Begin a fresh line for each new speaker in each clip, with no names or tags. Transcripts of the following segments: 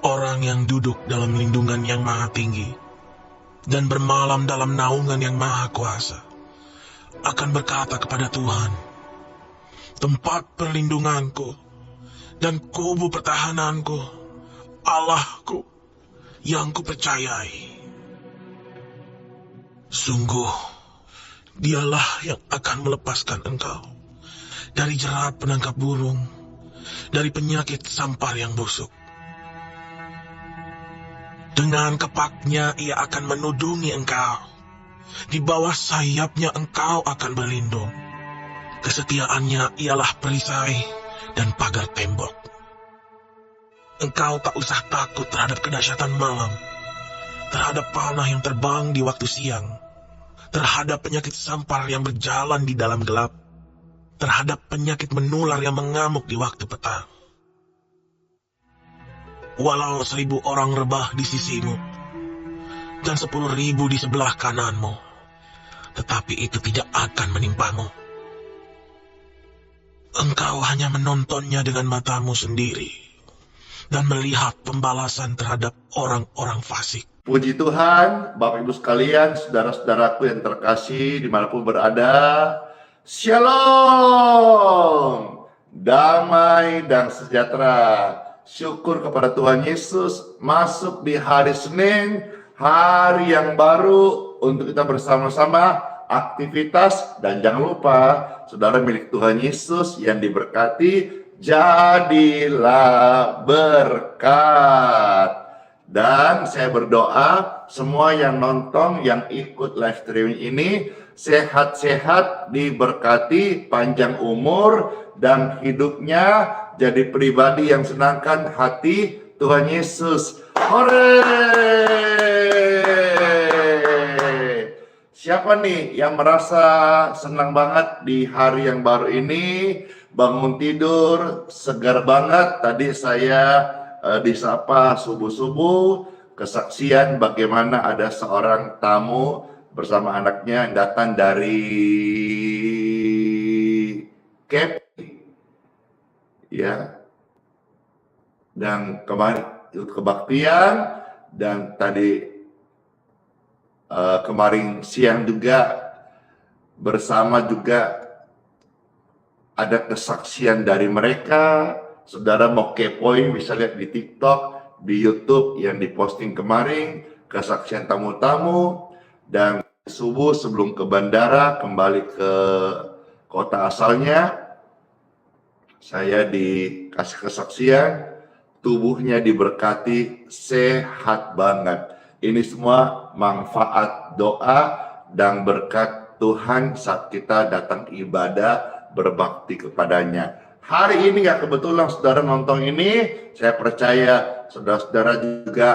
Orang yang duduk dalam lindungan yang maha tinggi dan bermalam dalam naungan yang maha kuasa akan berkata kepada Tuhan, tempat perlindunganku dan kubu pertahananku, Allahku yang kupercayai. Sungguh, dialah yang akan melepaskan engkau dari jerat penangkap burung, dari penyakit sampar yang busuk. Dengan kepaknya ia akan menudungi engkau. Di bawah sayapnya engkau akan berlindung. Kesetiaannya ialah perisai dan pagar tembok. Engkau tak usah takut terhadap kedahsyatan malam, terhadap panah yang terbang di waktu siang, terhadap penyakit sampar yang berjalan di dalam gelap, terhadap penyakit menular yang mengamuk di waktu petang. Walau 1000 orang rebah di sisimu, dan 10.000 di sebelah kananmu, tetapi itu tidak akan menimpamu. Engkau hanya menontonnya dengan matamu sendiri, dan melihat pembalasan terhadap orang-orang fasik.
Puji Tuhan, Bapak Ibu sekalian, saudara-saudaraku yang terkasih dimanapun berada. Shalom, damai dan sejahtera. Syukur kepada Tuhan Yesus, masuk di hari Senin, hari yang baru untuk kita bersama-sama aktivitas. Dan jangan lupa, saudara milik Tuhan Yesus yang diberkati, jadilah berkat. Dan saya berdoa semua yang nonton, yang ikut live streaming ini sehat-sehat, diberkati, panjang umur, dan hidupnya jadi pribadi yang senangkan hati Tuhan Yesus. Hore! Siapa nih yang merasa senang banget di hari yang baru ini? Bangun tidur segar banget. Tadi saya disapa subuh-subuh, kesaksian bagaimana ada seorang tamu bersama anaknya yang datang dari Cape, ya, dan kemarin ikut kebaktian, dan tadi kemarin siang juga bersama juga ada kesaksian dari mereka. Saudara mau kepoin bisa lihat di TikTok, di YouTube yang diposting kemarin, kesaksian tamu-tamu. Dan subuh sebelum ke bandara kembali ke kota asalnya, saya dikasih kesaksian, tubuhnya diberkati, sehat banget. Ini semua manfaat doa dan berkat Tuhan saat kita datang ibadah berbakti kepadanya. Hari ini gak kebetulan saudara nonton ini, saya percaya saudara-saudara juga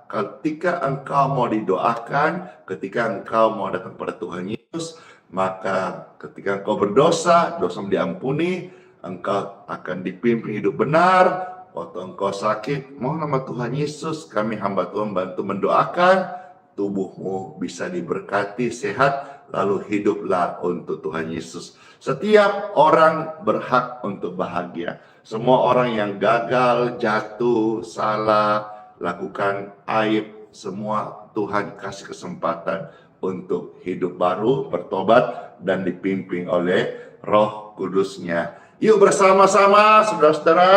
ketika engkau mau didoakan, ketika engkau mau datang pada Tuhan Yesus, maka ketika engkau berdosa, dosa diampuni, engkau akan dipimpin hidup benar. Waktu engkau sakit, mohon nama Tuhan Yesus, kami hamba Tuhan bantu mendoakan, tubuhmu bisa diberkati, sehat, lalu hiduplah untuk Tuhan Yesus. Setiap orang berhak untuk bahagia. Semua orang yang gagal, jatuh, salah, lakukan aib, semua Tuhan kasih kesempatan untuk hidup baru, bertobat, dan dipimpin oleh Roh Kudus-Nya. Yuk bersama-sama saudara-saudara,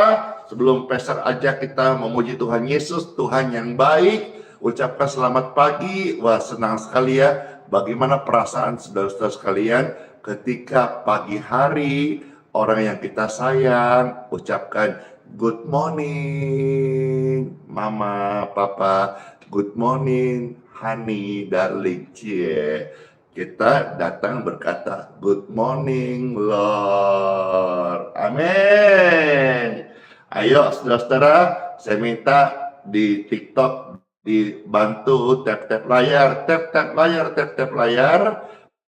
sebelum Peser ajak kita memuji Tuhan Yesus, Tuhan yang baik. Ucapkan selamat pagi. Wah, senang sekali ya. Bagaimana perasaan saudara-saudara sekalian ketika pagi hari orang yang kita sayang ucapkan good morning, mama, papa. Good morning, honey, darling. Cie. Kita datang berkata, good morning, Lord. Amin. Ayo, saudara-saudara, saya minta di TikTok dibantu tap-tap layar, tap-tap layar, tap-tap layar.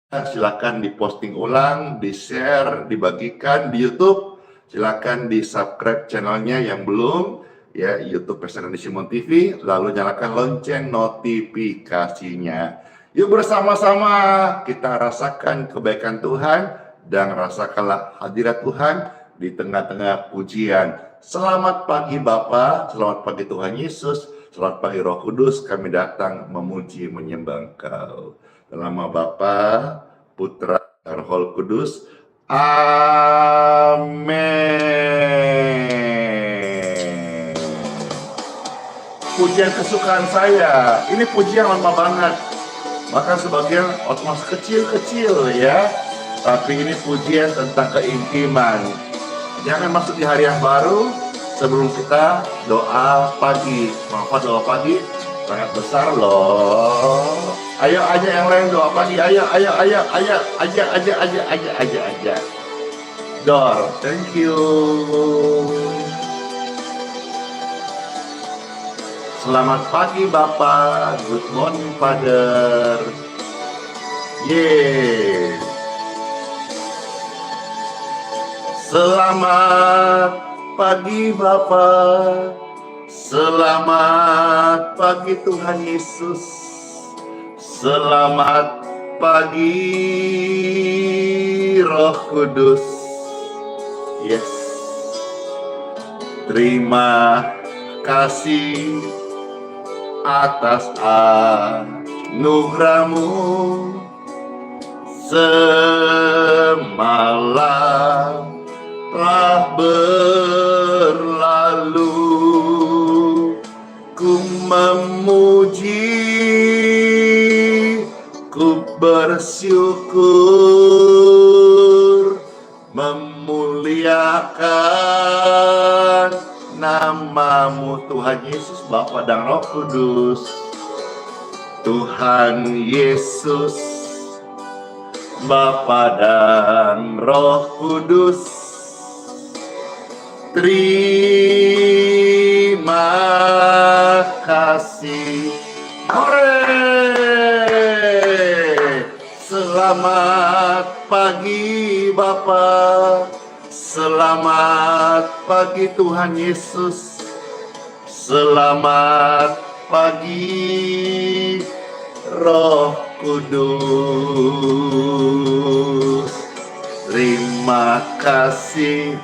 Silakan diposting ulang, di-share, dibagikan di YouTube. Silakan di-subscribe channelnya yang belum, ya, YouTube Pesan Simon TV, lalu nyalakan lonceng notifikasinya. Yuk bersama-sama kita rasakan kebaikan Tuhan dan rasakanlah hadirat Tuhan di tengah-tengah pujian. Selamat pagi Bapa, selamat pagi Tuhan Yesus, selamat pagi Roh Kudus, kami datang memuji menyembah Engkau. Dalam nama Bapa, Putra, dan Roh Kudus. Amin. Pujian kesukaan saya, ini pujian lama banget. Bahkan sebagian otomatis kecil-kecil ya. Tapi ini pujian tentang keintiman. Jangan masuk di hari yang baru sebelum kita doa pagi. Maaf, doa pagi sangat besar loh. Ayo aja yang lain doa pagi. Ayo aja. Dor, thank you. Selamat pagi Bapak, good morning Father. Yes. Selamat pagi Bapak, selamat pagi Tuhan Yesus, selamat pagi Roh Kudus. Yes. Terima kasih atas anugerah-Mu semalam telah berlalu. Ku memuji, ku bersyukur, memuliakan nama-Mu Tuhan Yesus, Bapa dan Roh Kudus. Tuhan Yesus, Bapa dan Roh Kudus, terima kasih. Hore! Selamat pagi Bapa, selamat pagi Tuhan Yesus, selamat pagi Roh Kudus. Terima kasih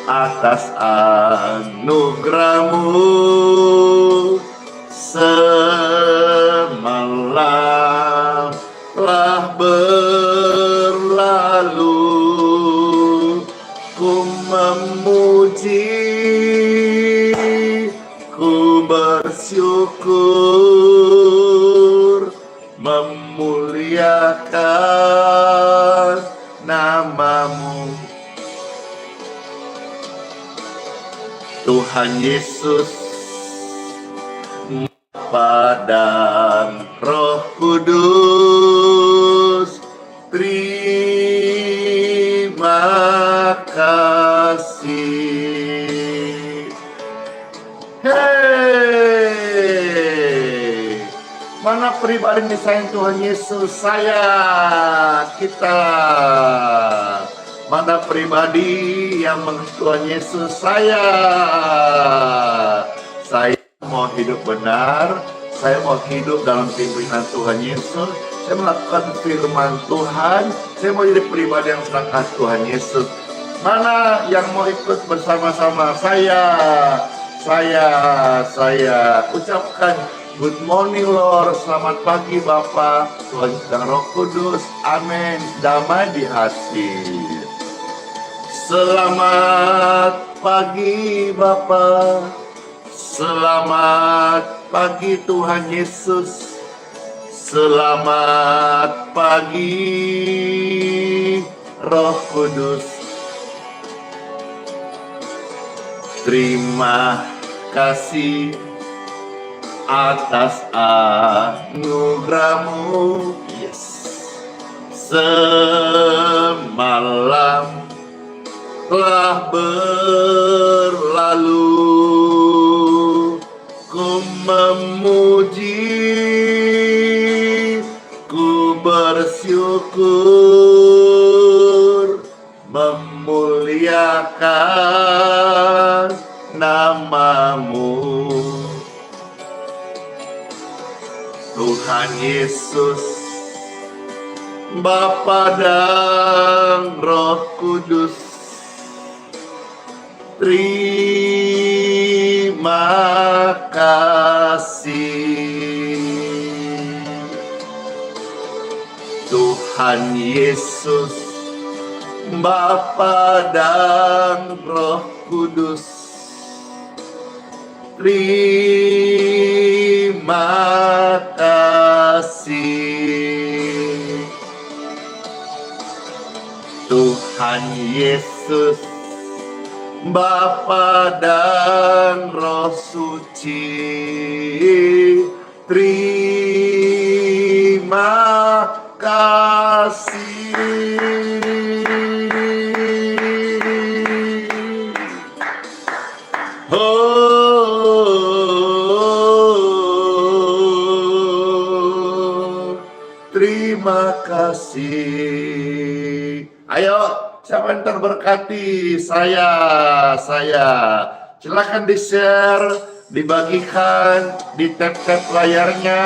atas anugerah-Mu semalam telah berlalu. Ku memuji, ku bersyukur, memuliakan nama-Mu Tuhan Yesus, Bapa dan Roh Kudus. Terima kasih. Hey, mana pribadi disayang Tuhan Yesus? Kita. Mana pribadi yang mengasihi Tuhan Yesus? Saya mau hidup benar, saya mau hidup dalam pimpinan Tuhan Yesus, saya melakukan firman Tuhan, saya mau jadi pribadi yang senang hati Tuhan Yesus. Mana yang mau ikut bersama-sama saya ucapkan good morning Lord, selamat pagi Bapa, Tuhan dan Roh Kudus, amin, damai di hati. Selamat pagi Bapa, selamat pagi Tuhan Yesus, selamat pagi Roh Kudus. Terima kasih atas anugerahmu. Yes. Semalam telah berlalu, ku memuji, ku bersyukur, memuliakan namamu. Tuhan Yesus, Bapa dan Roh Kudus, terima kasih. Tuhan Yesus, Bapa dan Roh Kudus, terima kasih. Tuhan Yesus, Bapa dan Roh Suci, terima kasih. Oh, terima kasih. Ayo, siapa yang terberkati? Saya. Silakan di-share, dibagikan, di tap-tap layarnya.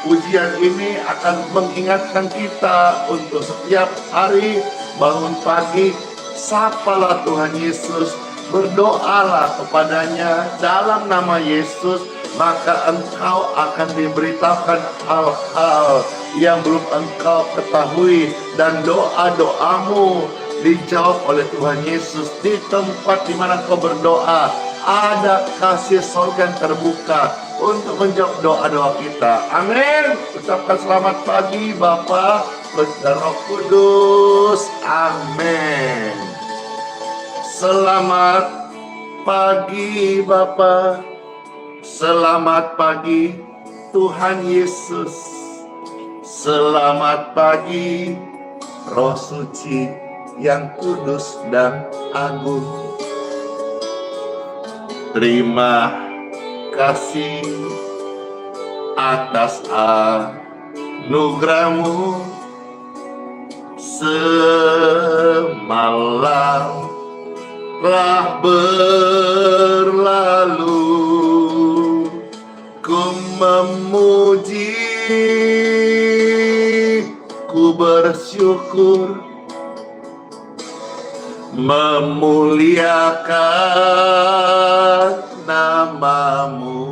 Ujian ini akan mengingatkan kita untuk setiap hari bangun pagi, sapalah Tuhan Yesus, berdoalah kepadanya dalam nama Yesus, maka engkau akan diberitakan hal-hal yang belum engkau ketahui, dan doa-doamu dijawab oleh Tuhan Yesus. Di tempat di mana kau berdoa, ada kasih surga yang terbuka untuk menjawab doa-doa kita. Amin. Ucapkan selamat pagi Bapa dan Roh Kudus. Amin. Selamat pagi Bapa. Selamat pagi Tuhan Yesus. Selamat pagi Roh Suci yang kudus dan agung. Terima kasih atas anugerahmu. Semalam telah berlalu, ku memuji, ku bersyukur, memuliakan namamu.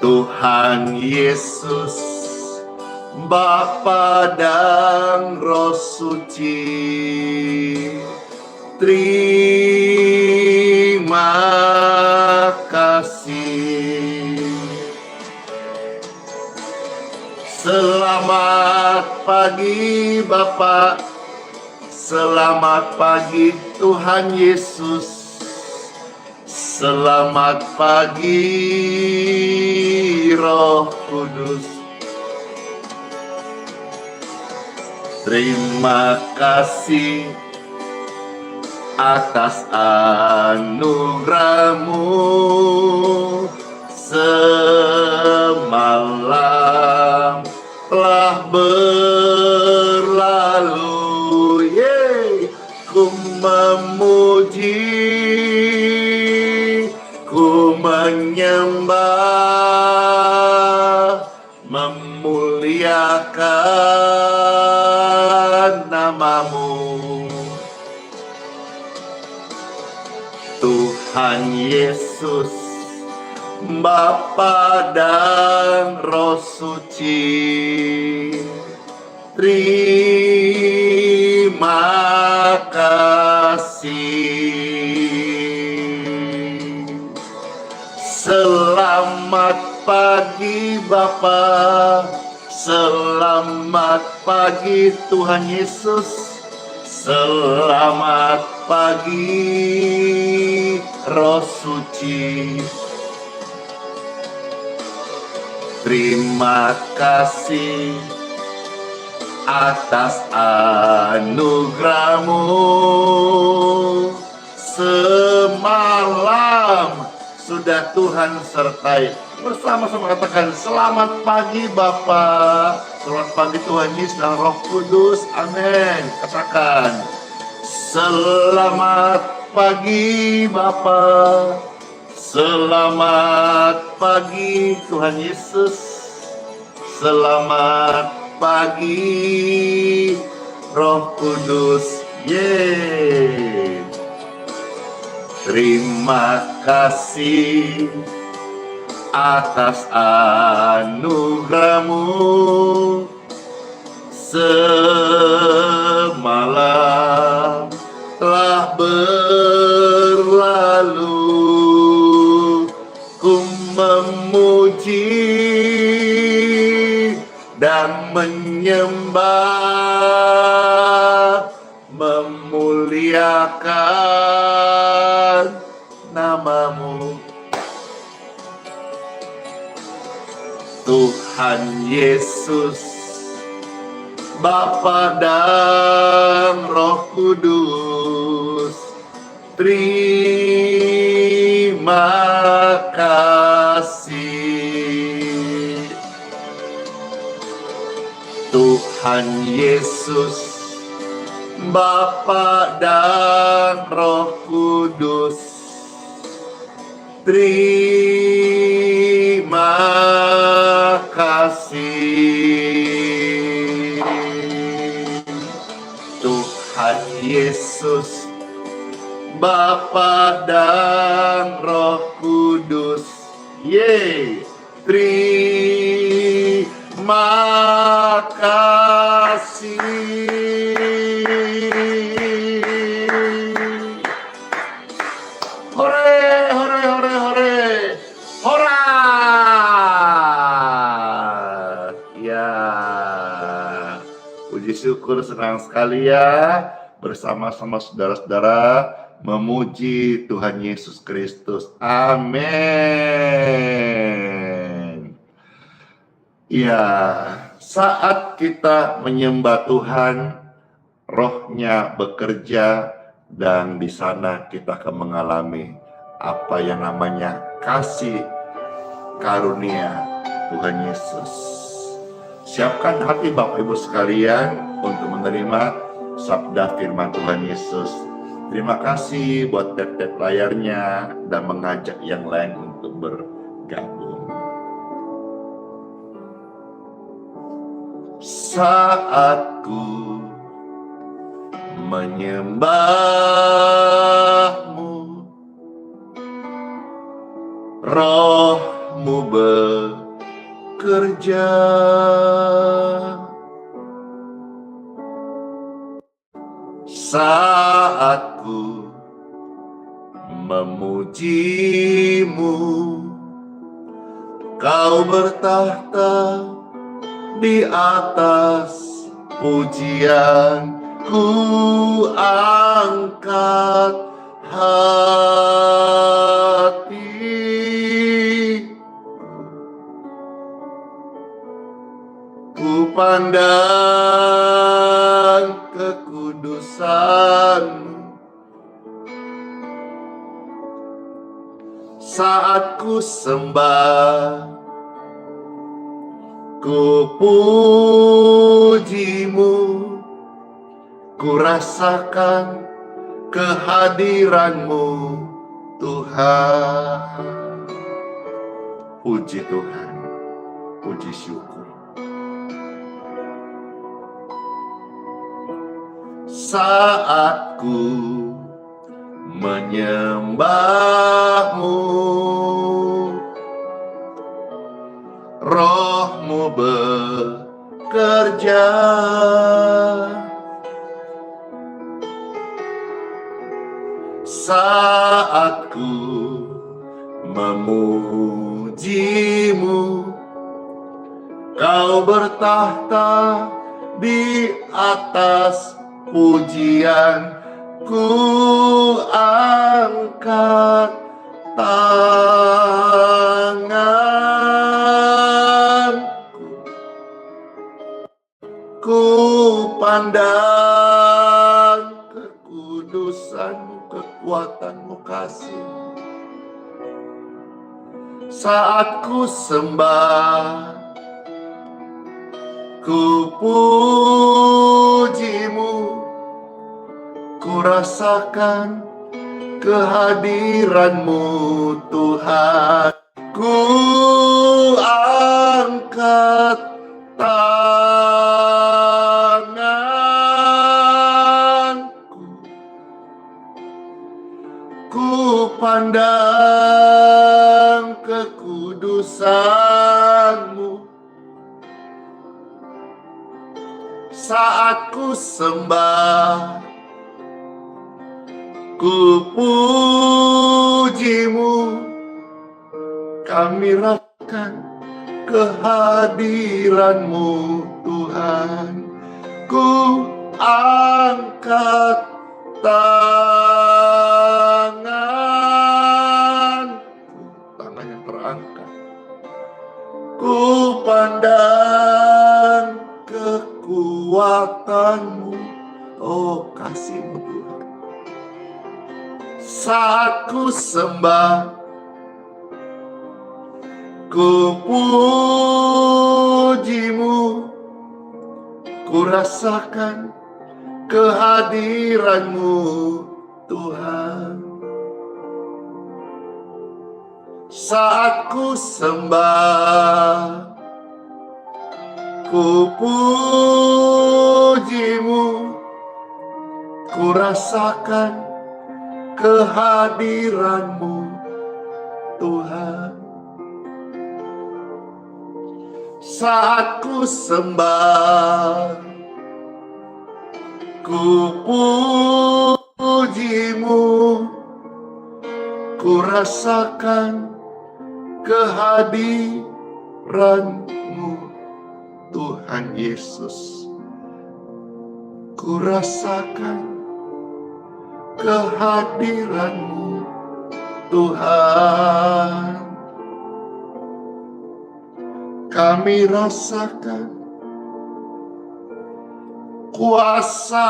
Tuhan Yesus, Bapa dan Roh Suci, terima kasih. Selamat pagi Bapa, selamat pagi Tuhan Yesus, selamat pagi Roh Kudus. Terima kasih atas anugerahmu. Semalam telah berlalu, ku memuji, ku menyembah, memuliakan namamu. Tuhan Yesus, Bapa dan Roh Suci, terima kasih. Selamat pagi Bapa, selamat pagi Tuhan Yesus, selamat pagi, Roh Suci. Terima kasih atas anugerah-Mu. Semalam sudah Tuhan sertai. Bersama-sama katakan, selamat pagi Bapa, selamat pagi Tuhan Yesus dan Roh Kudus, amin. Katakan, selamat pagi Bapa, selamat pagi Tuhan Yesus, selamat pagi Roh Kudus, yeay. Terima kasih atas anugerah-Mu. Semalam telah berlalu, ku memuji dan menyembah, memuliakan nama-Mu. Tuhan Yesus, Bapa dan Roh Kudus, terima kasih. Tuhan Yesus, Bapa dan Roh Kudus, terima kasih. Tuhan Yesus, Bapa dan Roh Kudus, yeay, terima kasih. Hore, hore, hore, hore, hora. Ya, puji syukur, senang sekali ya bersama-sama saudara-saudara memuji Tuhan Yesus Kristus. Amin. Ya, saat kita menyembah Tuhan, Roh-Nya bekerja, dan di sana kita akan mengalami apa yang namanya kasih karunia Tuhan Yesus. Siapkan hati Bapak Ibu sekalian untuk menerima sabda firman Tuhan Yesus. Terima kasih buat tap-tap layarnya dan mengajak yang lain untuk bergabung. Saat ku menyembah-Mu, Roh-Mu bekerja. Saat ku memuji-Mu, Kau bertahta di atas pujian. Ku angkat hati, ku pandang kekudusan-Mu. Saat ku sembah, ku puji-Mu, ku rasakan kehadiran-Mu, Tuhan. Puji Tuhan, puji syukur. Saat ku menyembah-Mu, Roh-Mu bekerja. Saat ku memuji-Mu, Kau bertahta di atas pujian. ku angkat tangan, ku pandang kekudusan-Mu, kekuatan-Mu, kasih. Saat ku sembah, ku puji-Mu, ku rasakan kehadiran-Mu Tuhan. Ku angkat tanganku, ku pandang kekudusan-Mu. Saat ku sembah, ku puji-Mu, kami rasakan kehadiran-Mu Tuhan. Ku angkat tangan yang terangkat. Ku pandang kekuatan-Mu, oh kasih-Mu Tuhan. Saat ku sembah, ku puji-Mu, ku rasakan kehadiran-Mu Tuhan. Saat ku sembah, ku puji-Mu, ku rasakan kehadiran-Mu Tuhan. Saat ku sembah, ku puji-Mu, ku rasakan kehadiran-Mu Tuhan Yesus. Ku rasakan kehadiran-Mu Tuhan. Kami rasakan kuasa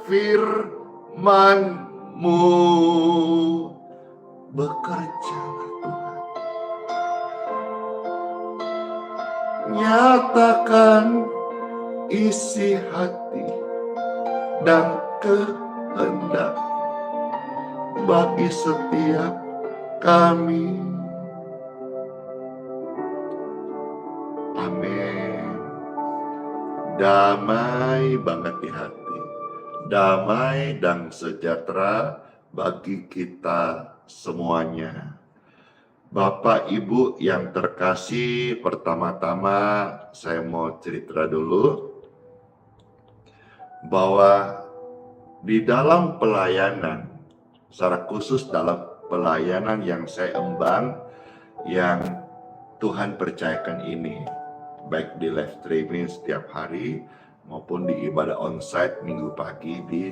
firman-Mu bekerja, Tuhan. Nyatakan isi hati dan kehendak bagi setiap kami. Amin. Damai banget di hati, damai dan sejahtera bagi kita semuanya. Bapak Ibu yang terkasih, pertama-tama saya mau cerita dulu bahwa di dalam pelayanan, secara khusus dalam pelayanan yang saya emban, yang Tuhan percayakan ini, baik di live streaming setiap hari maupun di ibadah onsite minggu pagi di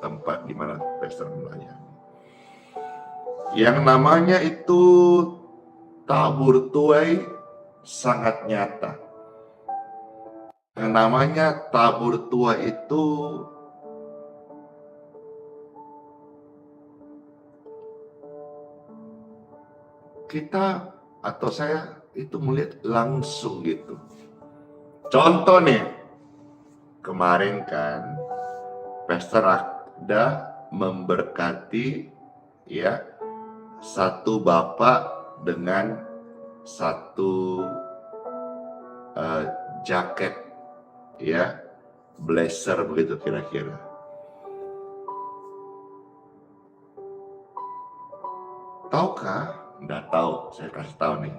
tempat di mana pastor melayani. Yang namanya itu tabur tuai sangat nyata. Yang namanya tabur tuai itu kita atau saya itu melihat langsung gitu. Contoh nih, kemarin kan Pastor Akda memberkati ya satu bapak dengan satu jaket ya, blazer begitu kira-kira. Tahukah? Nggak tahu, saya kasih tahu nih.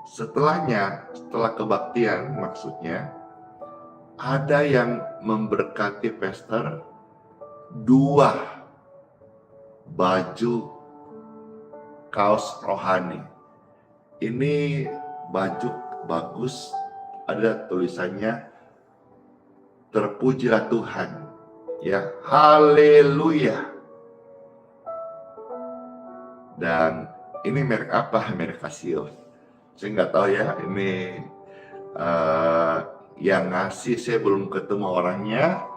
Setelah kebaktian maksudnya, ada yang memberkati pastor 2 baju kaos rohani. Ini baju bagus, ada tulisannya terpujilah Tuhan Ya, haleluya. Dan ini merek apa? Merek Casio. Saya nggak tahu ya, ini yang ngasih saya belum ketemu orangnya,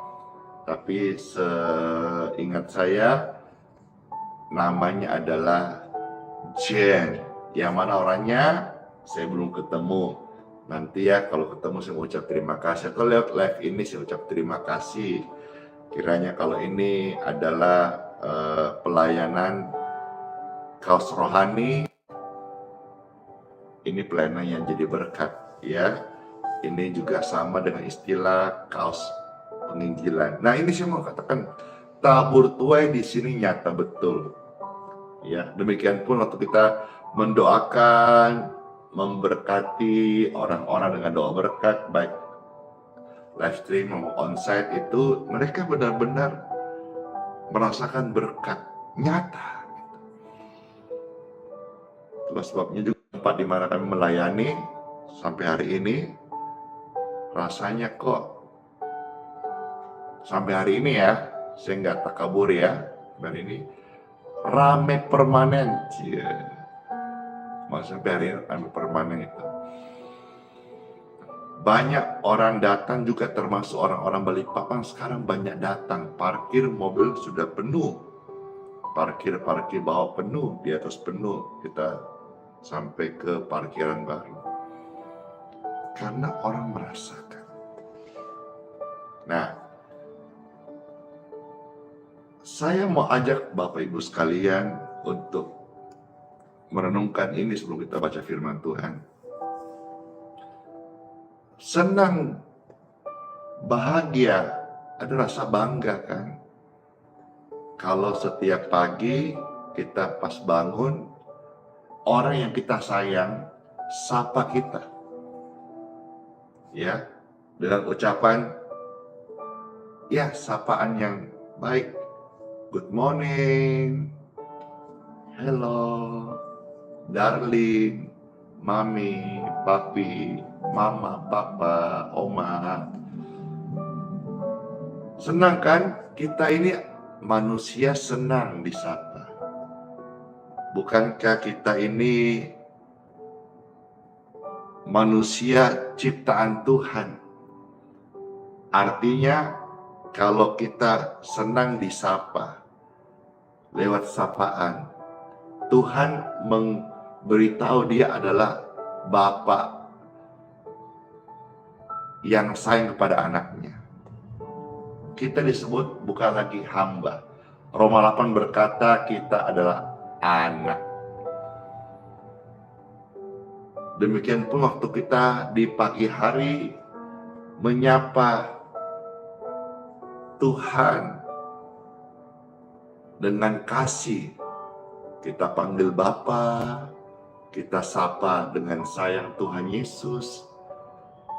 tapi seingat saya namanya adalah Jen. Yang mana orangnya saya belum ketemu. Nanti ya kalau ketemu saya ucap terima kasih, atau lewat live ini saya ucap terima kasih. Kiranya kalau ini adalah pelayanan kaos rohani, ini pelayanan yang jadi berkat ya. Ini juga sama dengan istilah kaos penginjilan. Nah, ini saya mau katakan tabur tuai di sini nyata betul. Ya, demikian pun waktu kita mendoakan, memberkati orang-orang dengan doa berkat, baik live stream maupun onsite, itu mereka benar-benar merasakan berkat nyata. Itulah sebabnya juga tempat di mana kami melayani sampai hari ini, rasanya kok sampai hari ini ya, saya nggak takabur ya, dan ini rame permanen. Sampai hari ini rame permanen itu. Banyak orang datang juga, termasuk orang-orang Balikpapan sekarang banyak datang. Parkir mobil sudah penuh. Parkir bawah penuh, di atas penuh. Kita sampai ke parkiran baru. Karena orang merasakan. Nah, saya mau ajak Bapak Ibu sekalian untuk merenungkan ini sebelum kita baca firman Tuhan. Senang, bahagia, ada rasa bangga kan? Kalau setiap pagi kita pas bangun, orang yang kita sayang sapa kita. Ya, dengan ucapan ya sapaan yang baik. Good morning, hello, darling, mami, papi, mama, papa, oma. Senang kan? Kita ini manusia senang disapa. Bukankah kita ini manusia ciptaan Tuhan? Artinya kalau kita senang disapa lewat sapaan, Tuhan memberitahu dia adalah Bapa yang sayang kepada anaknya. Kita disebut bukan lagi hamba. Roma 8 berkata kita adalah anak. Demikian pun waktu kita di pagi hari menyapa Tuhan dengan kasih, kita panggil Bapa, kita sapa dengan sayang Tuhan Yesus,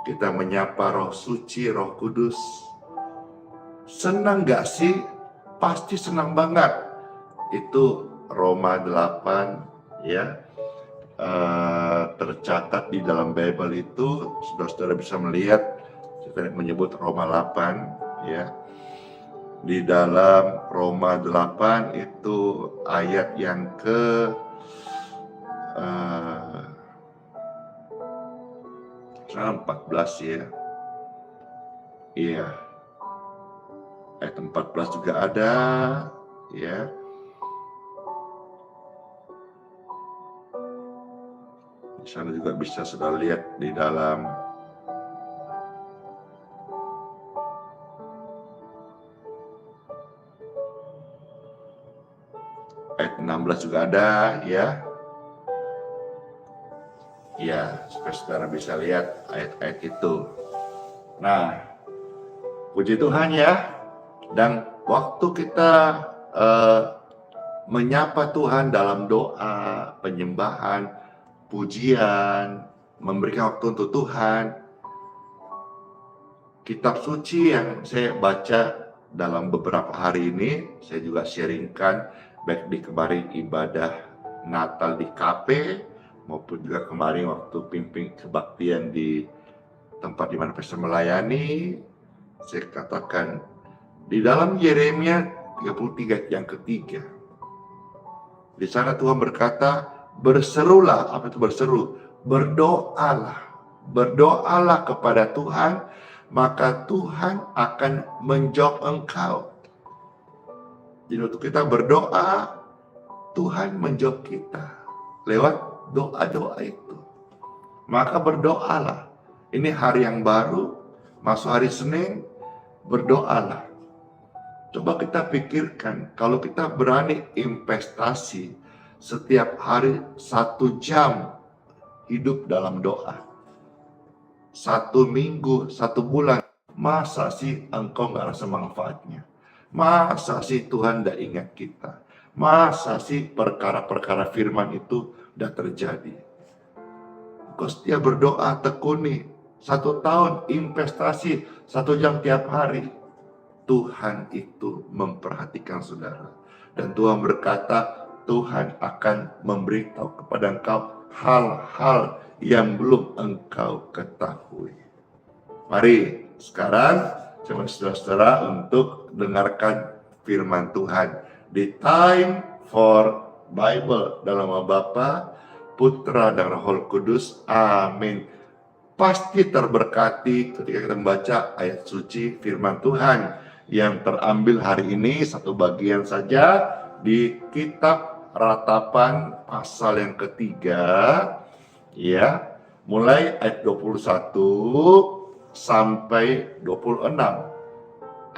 kita menyapa Roh Suci, Roh Kudus. Senang gak sih? Pasti senang banget. Itu Roma 8 ya, tercatat di dalam Bible itu. Saudara-saudara bisa melihat, saya menyebut Roma 8 ya. Di dalam Roma 8 itu ayat yang ke 14 ya. Iya. Ayat 14 juga ada ya. Di sana juga bisa saudara lihat di dalam ayat 16 juga ada ya. Ya, supaya saudara bisa lihat ayat-ayat itu. Nah, puji Tuhan ya. Dan waktu kita menyapa Tuhan dalam doa, penyembahan, pujian, memberikan waktu untuk Tuhan, kitab suci yang saya baca dalam beberapa hari ini, saya juga sharingkan baik di kemarin ibadah Natal di KP, maupun juga kemarin waktu pimpin kebaktian di tempat di mana saya melayani. Saya katakan Di dalam Yeremia 33 yang ketiga, di sana Tuhan berkata, berserulah. Apa itu berseru? Berdoalah. Berdoalah kepada Tuhan, maka Tuhan akan menjawab engkau. Jadi waktu kita berdoa, Tuhan menjawab kita lewat doa-doa itu. Maka berdoalah. Ini hari yang baru, masuk hari Senin, berdoalah. Coba kita pikirkan, kalau kita berani investasi setiap hari 1 jam hidup dalam doa, 1 minggu, 1 bulan, masa sih engkau gak rasa manfaatnya? Masa sih Tuhan gak ingat kita? Masa sih perkara-perkara firman itu udah terjadi? Engkau setiap berdoa, tekuni 1 tahun, investasi 1 jam tiap hari. Tuhan itu memperhatikan saudara. Dan Tuhan berkata, Tuhan akan memberitahu kepada engkau hal-hal yang belum engkau ketahui. Mari sekarang saya saudara-saudara untuk dengarkan firman Tuhan di Time for Bible dalam nama Bapa, Putra dan Roh Kudus. Amin. Pasti terberkati ketika kita membaca ayat suci firman Tuhan yang terambil hari ini, satu bagian saja di kitab Ratapan pasal yang ketiga, ya, mulai ayat 21 sampai 26.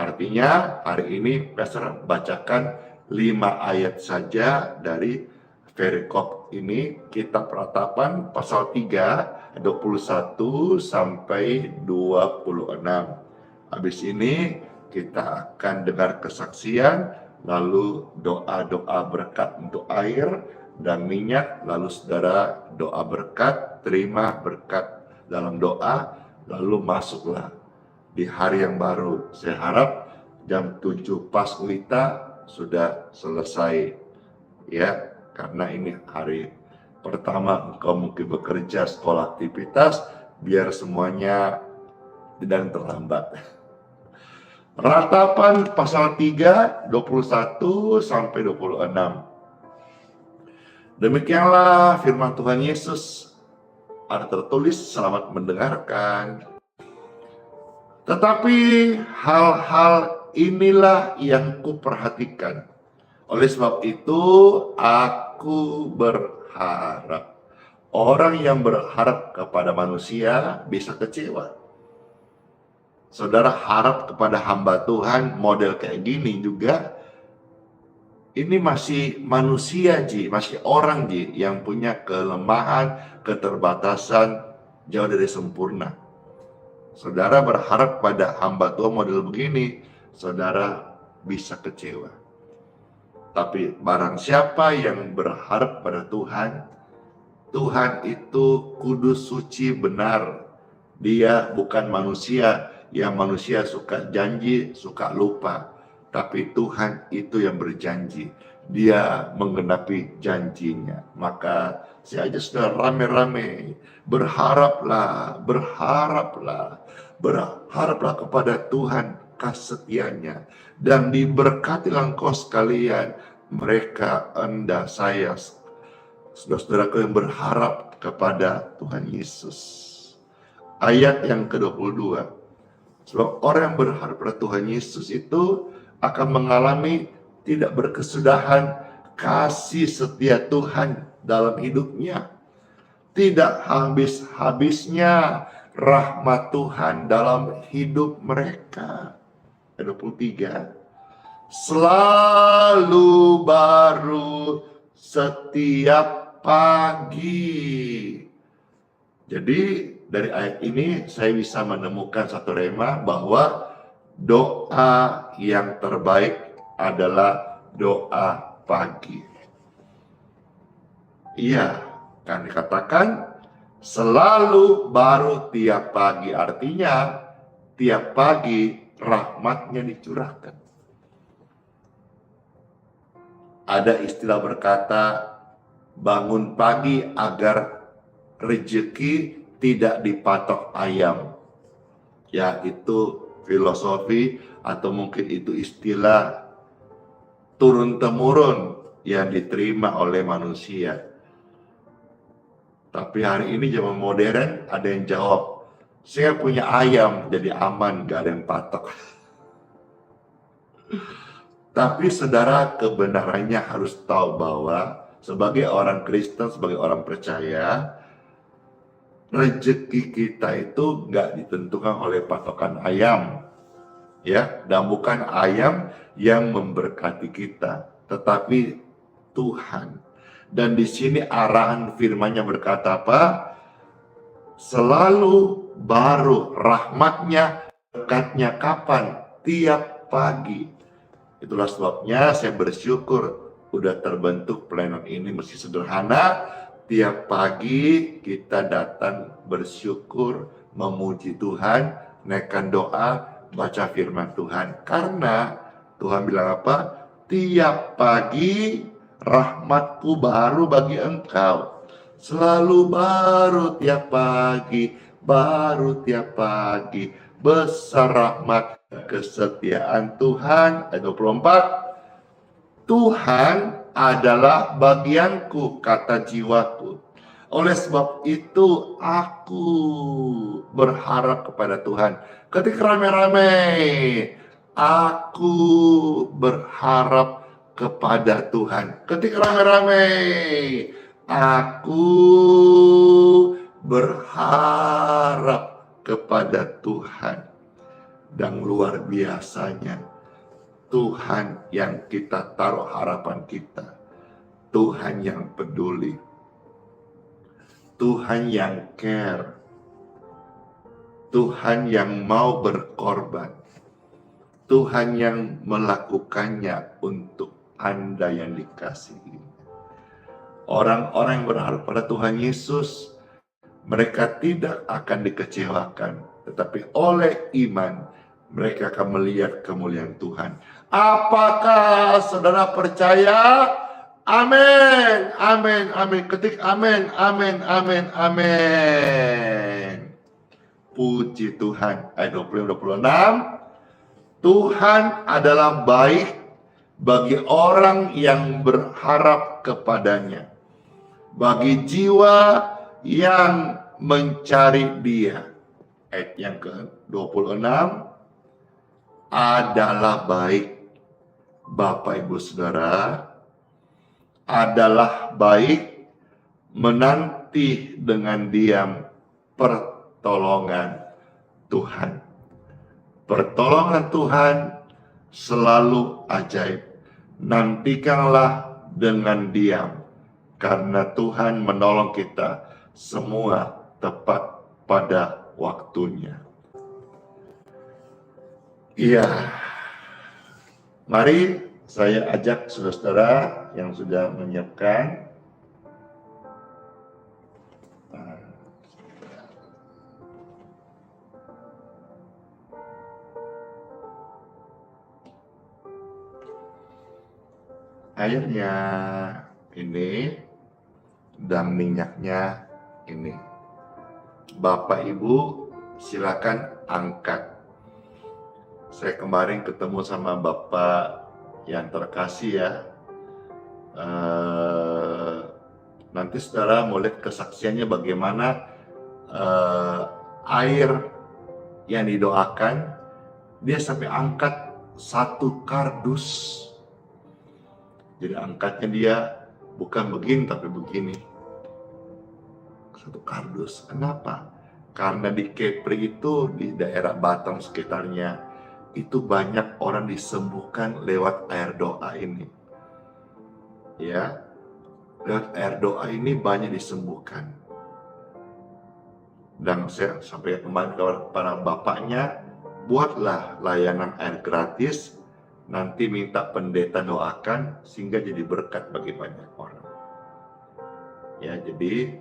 Artinya hari ini Pastor bacakan 5 ayat saja dari perikop ini, kitab Ratapan pasal 3 21 sampai 26. Habis ini kita akan dengar kesaksian, lalu doa-doa berkat untuk air dan minyak, lalu saudara doa berkat, terima berkat dalam doa, lalu masuklah di hari yang baru. Saya harap jam 7 pas Wita sudah selesai, ya, karena ini hari pertama engkau mungkin bekerja, sekolah, aktivitas, biar semuanya tidak terlambat. Ratapan pasal 3, 21 sampai 26. Demikianlah firman Tuhan Yesus. Ada tertulis, selamat mendengarkan. Tetapi hal-hal inilah yang kuperhatikan. Oleh sebab itu, aku berharap. Orang yang berharap kepada manusia bisa kecewa. Saudara harap kepada hamba Tuhan model kayak gini juga, ini masih manusia masih orang yang punya kelemahan, keterbatasan, jauh dari sempurna. Saudara berharap pada hamba Tuhan model begini, saudara bisa kecewa. Tapi barang siapa yang berharap pada Tuhan, Tuhan itu kudus, suci, benar. Dia bukan manusia yang manusia suka janji, suka lupa. Tapi Tuhan itu yang berjanji. Dia menggenapi janjinya. Maka saya aja sudah rame-rame. Berharaplah kepada Tuhan kesetiaannya. Dan diberkatilah engkau sekalian. Mereka, Anda, saya, saudara-saudaraku yang berharap kepada Tuhan Yesus. Ayat yang ke-22. Sebab orang yang berharap pada Tuhan Yesus itu akan mengalami tidak berkesudahan kasih setia Tuhan dalam hidupnya. Tidak habis-habisnya rahmat Tuhan dalam hidup mereka. Ayat 23. Selalu baru setiap pagi. Jadi dari ayat ini saya bisa menemukan satu rema bahwa doa yang terbaik adalah doa pagi. Iya, kan dikatakan selalu baru tiap pagi. Artinya tiap pagi rahmatnya dicurahkan. Ada istilah berkata, bangun pagi agar rezeki tidak dipatok ayam. Yaitu filosofi, atau mungkin itu istilah turun-temurun yang diterima oleh manusia. Tapi hari ini zaman modern ada yang jawab, saya punya ayam jadi aman, gak ada yang patok. Tapi saudara, kebenarannya harus tahu bahwa sebagai orang Kristen, sebagai orang percaya, rezeki kita itu nggak ditentukan oleh patokan ayam, ya, dan bukan ayam yang memberkati kita, tetapi Tuhan. Dan di sini arahan firman-Nya berkata apa? Selalu baru rahmatnya, berkatnya kapan? Tiap pagi. Itulah sebabnya saya bersyukur udah terbentuk pelayanan ini meski sederhana. Tiap pagi kita datang bersyukur, memuji Tuhan, naikkan doa, baca firman Tuhan. Karena Tuhan bilang apa? Tiap pagi rahmatku baru bagi engkau. Selalu baru tiap pagi, baru tiap pagi. Besar rahmat kesetiaan Tuhan. Ayat 24. Tuhan adalah bagianku, kata jiwaku. Oleh sebab itu aku berharap kepada Tuhan. Ketika ramai-ramai, aku berharap kepada Tuhan. Ketika ramai-ramai, aku berharap kepada Tuhan. Dan luar biasanya, Tuhan yang kita taruh harapan kita. Tuhan yang peduli. Tuhan yang care. Tuhan yang mau berkorban. Tuhan yang melakukannya untuk Anda yang dikasihi. Orang-orang yang berharap pada Tuhan Yesus, mereka tidak akan dikecewakan. Tetapi oleh iman, mereka akan melihat kemuliaan Tuhan. Apakah saudara percaya? Amin, amin, amin. Ketik amin, amin, amin, amin. Puji Tuhan. Ayat 25-26. Tuhan adalah baik bagi orang yang berharap kepadanya, bagi jiwa yang mencari Dia. Ayat yang ke-26. Adalah baik, Bapak Ibu Saudara, adalah baik menanti dengan diam pertolongan Tuhan. Pertolongan Tuhan selalu ajaib. Nantikanlah dengan diam, karena Tuhan menolong kita semua tepat pada waktunya. Iya, mari saya ajak saudara-saudara yang sudah menyiapkan. Airnya ini dan minyaknya ini. Bapak Ibu silakan angkat. Saya kemarin ketemu sama Bapak yang terkasih ya. Nanti saudara mau lihat kesaksiannya bagaimana air yang didoakan, dia sampai angkat 1 kardus. Jadi angkatnya dia bukan begini tapi begini. 1 kardus. Kenapa? Karena di Kepri itu, di daerah Batam sekitarnya, itu banyak orang disembuhkan lewat air doa ini. Ya, lewat air doa ini banyak disembuhkan. Dan saya sampai kemarin kepada bapaknya, buatlah layanan air gratis, nanti minta pendeta doakan sehingga jadi berkat bagi banyak orang. Ya, jadi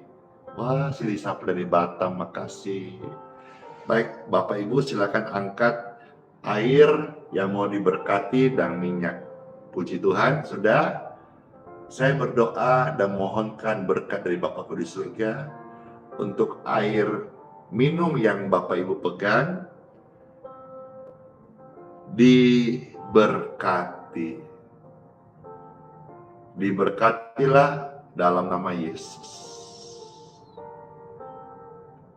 wah, si Lisa dari Batam, makasih. Baik, Bapak Ibu silakan angkat air yang mau diberkati dan minyak. Puji Tuhan, sudah. Saya berdoa dan mohonkan berkat dari Bapakku di surga untuk air minum yang Bapak Ibu pegang. diberkati. Diberkatilah dalam nama Yesus.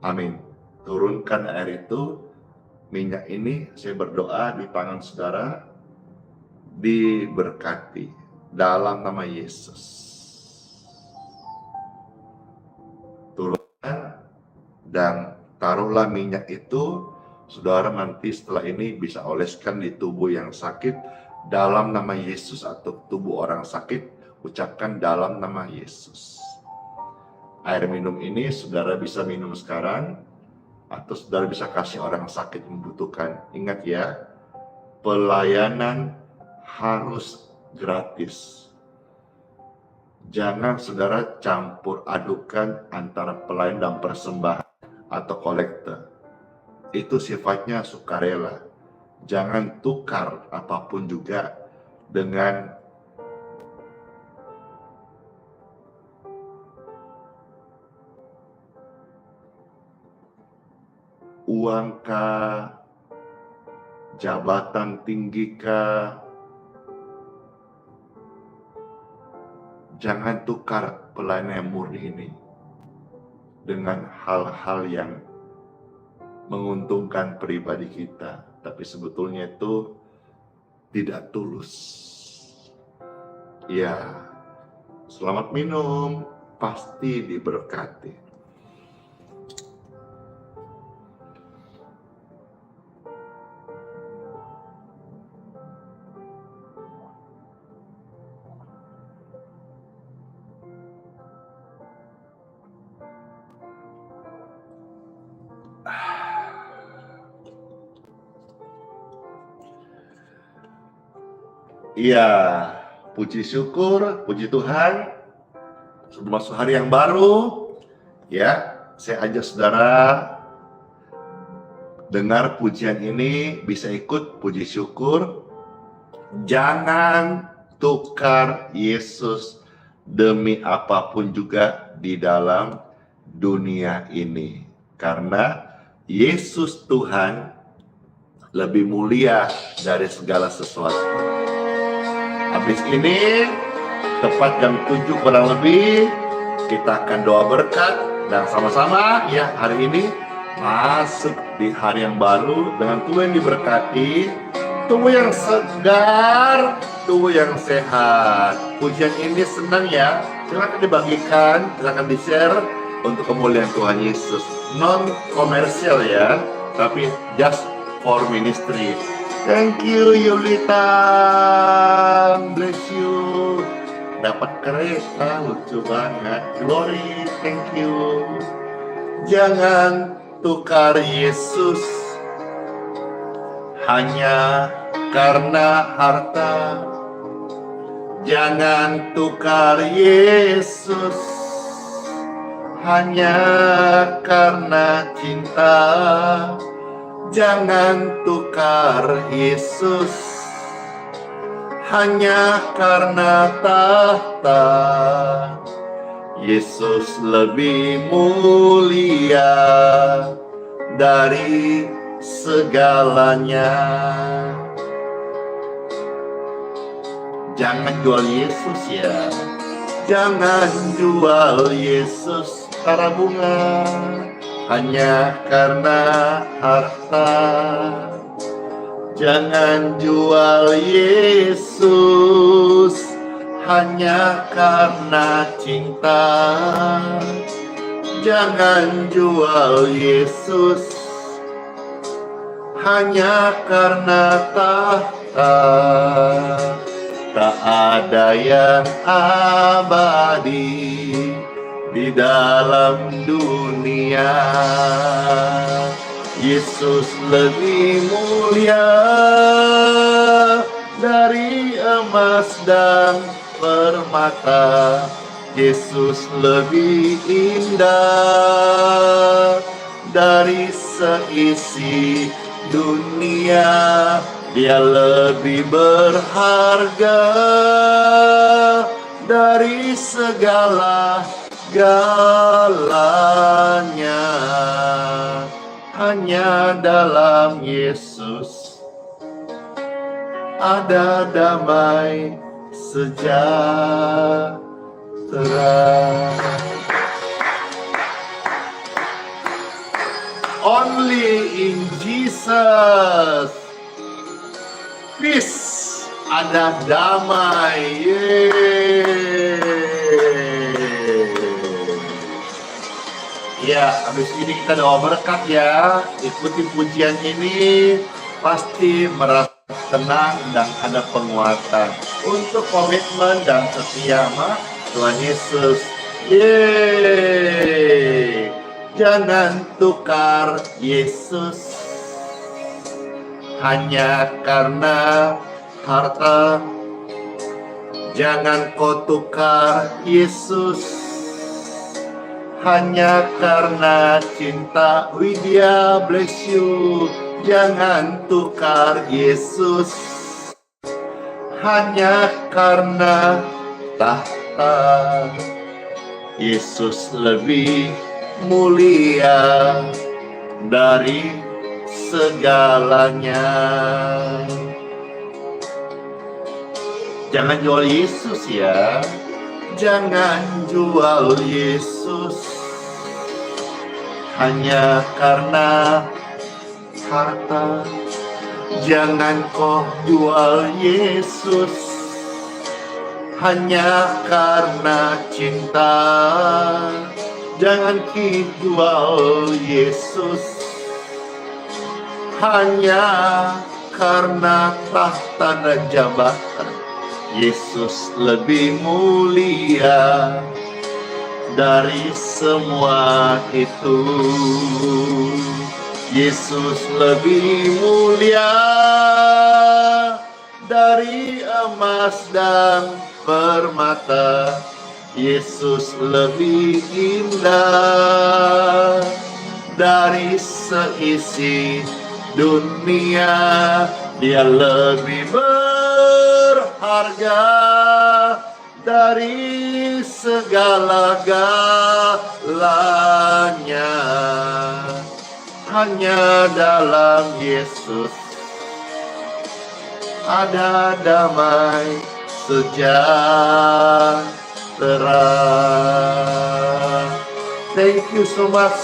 Amin. Turunkan air itu, minyak ini, saya berdoa di tangan saudara, diberkati dalam nama Yesus. Turunkan dan taruhlah minyak itu, saudara nanti setelah ini bisa oleskan di tubuh yang sakit dalam nama Yesus, atau tubuh orang sakit, ucapkan dalam nama Yesus. Air minum ini saudara bisa minum sekarang, atau saudara bisa kasih orang sakit membutuhkan. Ingat ya, pelayanan harus gratis. Jangan saudara campur adukan antara pelayan dan persembahan atau kolektor. Itu sifatnya sukarela. Jangan tukar apapun juga dengan uang kah, jabatan tinggi kah. Jangan tukar pelayanan yang murni ini dengan hal-hal yang menguntungkan pribadi kita, tapi sebetulnya itu tidak tulus. Ya, selamat minum, pasti diberkati. Iya, puji syukur, puji Tuhan. Sudah masuk hari yang baru, ya. Saya ajak saudara dengar pujian ini, bisa ikut puji syukur. Jangan tukar Yesus demi apapun juga di dalam dunia ini, karena Yesus Tuhan lebih mulia dari segala sesuatu. Habis ini, tepat jam 7 kurang lebih, kita akan doa berkat dan sama-sama ya hari ini masuk di hari yang baru dengan tubuh yang diberkati, tubuh yang segar, tubuh yang sehat. Pujian ini senang ya, silakan dibagikan, silakan di-share untuk kemuliaan Tuhan Yesus. Non komersial ya, tapi just for ministry. Thank you Yulita, bless you. Dapat kereta, lucu banget. Glory, thank you. Jangan tukar Yesus hanya karena harta. Jangan tukar Yesus hanya karena cinta. Jangan tukar Yesus hanya karena tahta. Yesus lebih mulia dari segalanya. Jangan jual Yesus ya. Jangan jual Yesus tara bunga hanya karena harta. Jangan jual Yesus hanya karena cinta. Jangan jual Yesus hanya karena tahta. Tak ada yang abadi di dalam dunia. Yesus lebih mulia dari emas dan permata. Yesus lebih indah dari seisi dunia. Dia lebih berharga dari segala galanya. Hanya dalam Yesus ada damai sejahtera. Only in Jesus. Peace, ada damai. Ya, habis ini kita doa berkat ya. Ikuti pujian ini, pasti merasa tenang dan ada penguatan. Untuk komitmen dan setia sama Tuhan Yesus. Yeay. Jangan tukar Yesus hanya karena harta. Jangan kau tukar Yesus hanya karena cinta. Widya, bless you. Jangan tukar Yesus hanya karena tahta. Yesus lebih mulia dari segalanya. Jangan jual Yesus ya. Jangan jual Yesus hanya karena harta. Jangan kau jual Yesus hanya karena cinta. Jangan jual Yesus hanya karena tahta dan jabatan. Yesus lebih mulia dari semua itu. Yesus lebih mulia dari emas dan permata. Yesus lebih indah dari seisi dunia. Dia lebih berharga dari segala-galanya. Hanya dalam Yesus ada damai sejahtera. Thank you so much.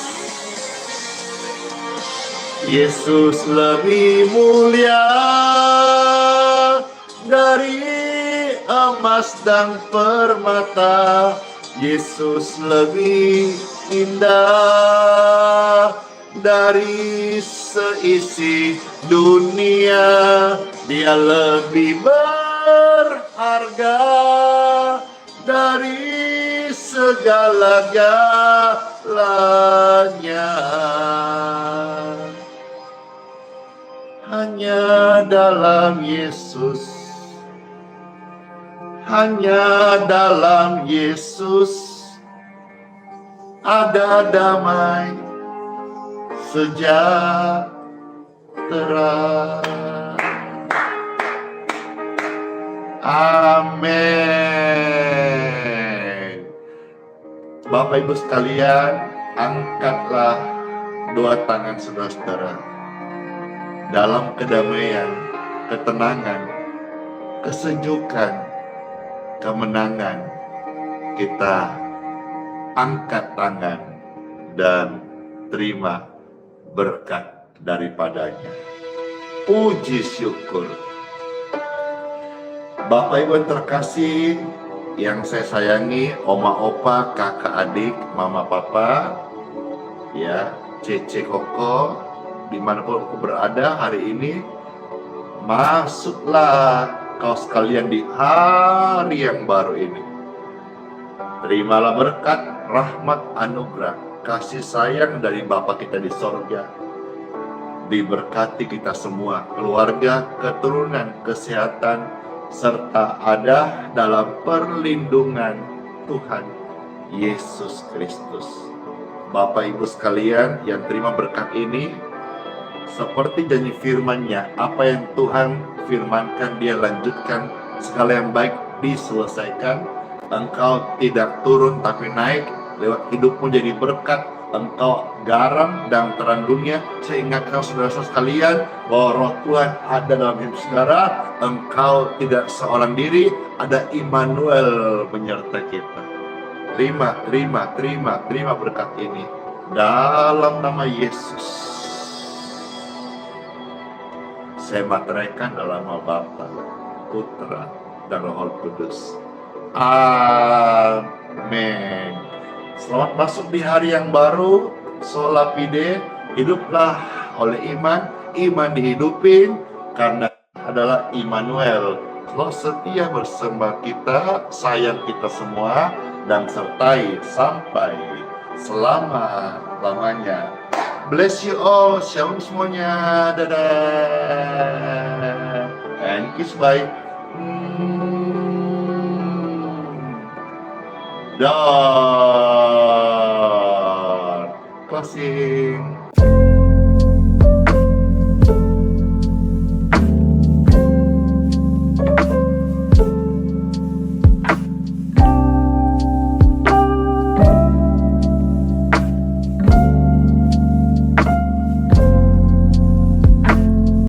Yesus lebih mulia dari emas dan permata. Yesus lebih indah dari seisi dunia. Dia lebih berharga dari segala-galanya. Hanya dalam Yesus, hanya dalam Yesus ada damai sejahtera. Amin. Bapak Ibu sekalian, angkatlah dua tangan saudara-saudara. Dalam kedamaian, ketenangan, kesejukan, kemenangan, kita angkat tangan dan terima berkat daripadanya. Puji syukur. Bapak Ibu yang terkasih, yang saya sayangi, oma opa, kakak adik, mama papa, ya, cece koko, dimanapun aku berada hari ini, masuklah kau sekalian di hari yang baru ini. Terimalah berkat, rahmat, anugerah, kasih sayang dari Bapa kita di sorga. Diberkati kita semua, keluarga, keturunan, kesehatan, serta ada dalam perlindungan Tuhan Yesus Kristus. Bapak Ibu sekalian yang terima berkat ini, seperti janji firman-Nya, apa yang Tuhan firmankan Dia lanjutkan, segala yang baik diselesaikan. Engkau tidak turun tapi naik, lewat hidupmu jadi berkat, Engkau garam dan terang dunia. Saya ingatkan saudara-saudara sekalian bahwa Roh Tuhan ada dalam hidup saudara. Engkau tidak seorang diri, ada Immanuel menyertai kita. Terima berkat ini dalam nama Yesus. Saya materaikan dalam nama Bapa, Putra, dan Roh Kudus. Amin. Selamat masuk di hari yang baru. Sola fide, hiduplah oleh iman. Iman dihidupin karena adalah Immanuel. Allah setia bersama kita, sayang kita semua, dan sertai sampai selama-lamanya. Bless you all, shalom semuanya, dadah, and kiss bye. Door closing.